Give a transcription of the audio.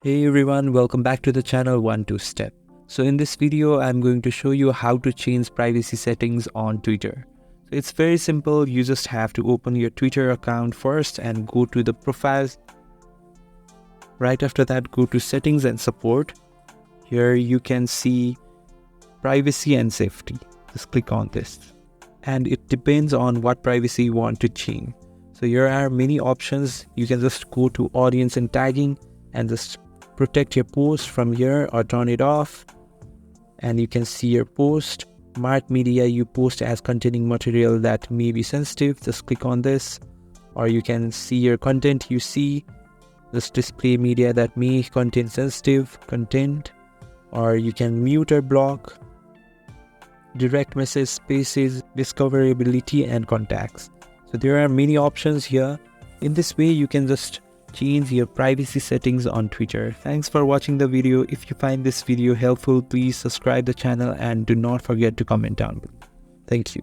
Hey everyone, welcome back to the channel 1-2-Step. So in this video, I'm going to show you how to change privacy settings on Twitter. So it's very simple. You just have to open your Twitter account first and go to the profiles. Right after that, go to settings and support. Here you can see privacy and safety. Just click on this. And it depends on what privacy you want to change. So here are many options. You can just go to audience and tagging and just protect your post from here or turn it off. And you can see your post. Mark media you post as containing material that may be sensitive. Just click on this. Or you can see your content you see. Just display media that may contain sensitive content. Or you can mute or block. Direct message, spaces, discoverability and contacts. So there are many options here. In this way you can just change your privacy settings on Twitter. Thanks for watching the video. If you find this video helpful, please subscribe the channel and do not forget to comment down below. Thank you.